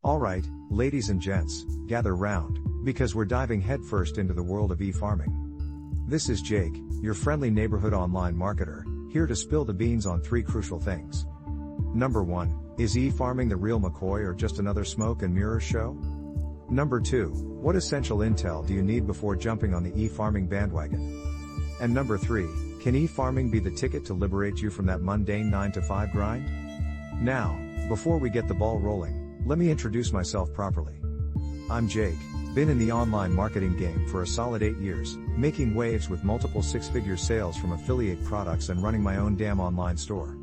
Alright, ladies and gents, gather round, because we're diving headfirst into the world of e-farming. This is Jake, your friendly neighborhood online marketer, here to spill the beans on 3 crucial things. Number 1, is e-farming the real McCoy or just another smoke and mirrors show? Number 2, what essential intel do you need before jumping on the e-farming bandwagon? And number 3, can e-farming be the ticket to liberate you from that mundane 9-to-5 grind? Now, before we get the ball rolling, let me introduce myself properly. I'm Jake, been in the online marketing game for a solid 8 years, making waves with multiple 6-figure sales from affiliate products and running my own damn online store.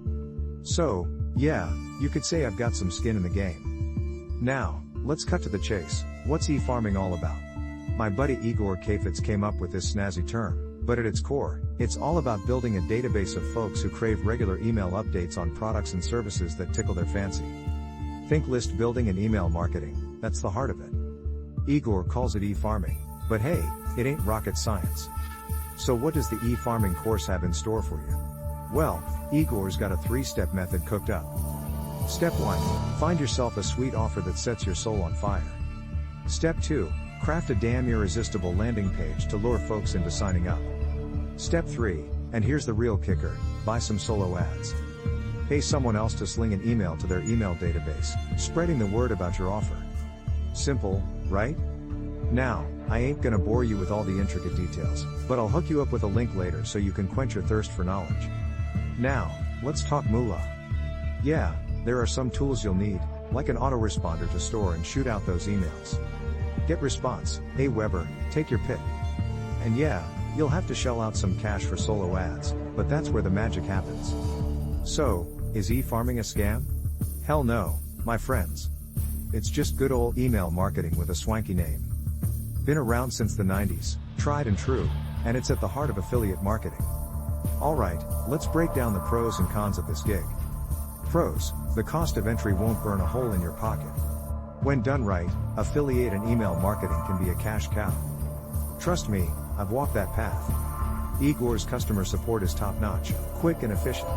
So, yeah, you could say I've got some skin in the game. Now, let's cut to the chase. What's e-farming all about? My buddy Igor Kafitz came up with this snazzy term, but at its core, it's all about building a database of folks who crave regular email updates on products and services that tickle their fancy. Think list building and email marketing, that's the heart of it. Igor calls it e-farming, but hey, it ain't rocket science. So what does the e-farming course have in store for you? Well, Igor's got a 3-step method cooked up. Step 1, find yourself a sweet offer that sets your soul on fire. Step 2, craft a damn irresistible landing page to lure folks into signing up. Step 3, and here's the real kicker, buy some solo ads. Pay someone else to sling an email to their email database, spreading the word about your offer. Simple, right? Now, I ain't gonna bore you with all the intricate details, but I'll hook you up with a link later so you can quench your thirst for knowledge. Now, let's talk moolah. Yeah, there are some tools you'll need, like an autoresponder to store and shoot out those emails. Get response, Weber, take your pick. And yeah, you'll have to shell out some cash for solo ads, but that's where the magic happens. So, is e-farming a scam? Hell no, my friends. It's just good old email marketing with a swanky name. Been around since the 90s, tried and true, and it's at the heart of affiliate marketing. Alright, let's break down the pros and cons of this gig. Pros, the cost of entry won't burn a hole in your pocket. When done right, affiliate and email marketing can be a cash cow. Trust me, I've walked that path. Igor's customer support is top-notch, quick and efficient.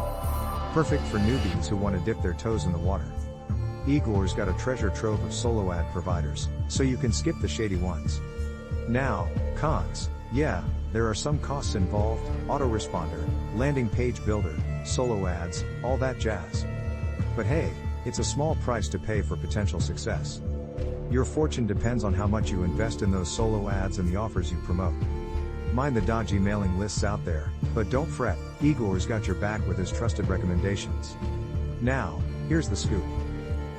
Perfect for newbies who want to dip their toes in the water. Igor's got a treasure trove of solo ad providers, so you can skip the shady ones. Now, cons. Yeah, there are some costs involved, autoresponder, landing page builder, solo ads, all that jazz. But hey, it's a small price to pay for potential success. Your fortune depends on how much you invest in those solo ads and the offers you promote. Mind the dodgy mailing lists out there, but don't fret, Igor's got your back with his trusted recommendations. Now, here's the scoop.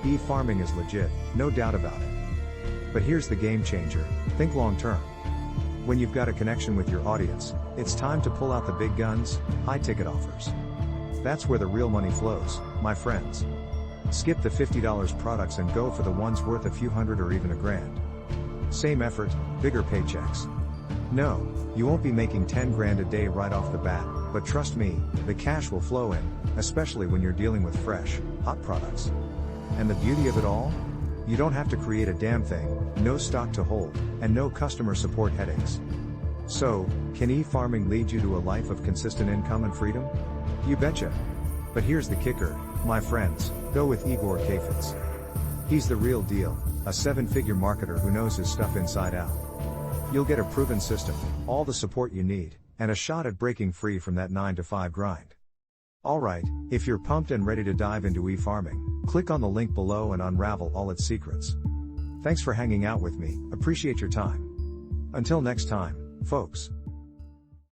E-farming is legit, no doubt about it. But here's the game changer, think long term. When you've got a connection with your audience, it's time to pull out the big guns, high ticket offers. That's where the real money flows, my friends. Skip the $50 products and go for the ones worth a few hundred or even $1,000. Same effort, bigger paychecks. No, you won't be making 10 grand a day right off the bat, but trust me, the cash will flow in, especially when you're dealing with fresh, hot products. And the beauty of it all? You don't have to create a damn thing, no stock to hold, and no customer support headaches. So, can e-farming lead you to a life of consistent income and freedom? You betcha. But here's the kicker, my friends, go with Igor Kafitz. He's the real deal, a 7-figure marketer who knows his stuff inside out. You'll get a proven system, all the support you need, and a shot at breaking free from that 9-to-5 grind. Alright, if you're pumped and ready to dive into e-farming, click on the link below and unravel all its secrets. Thanks for hanging out with me, appreciate your time. Until next time, folks.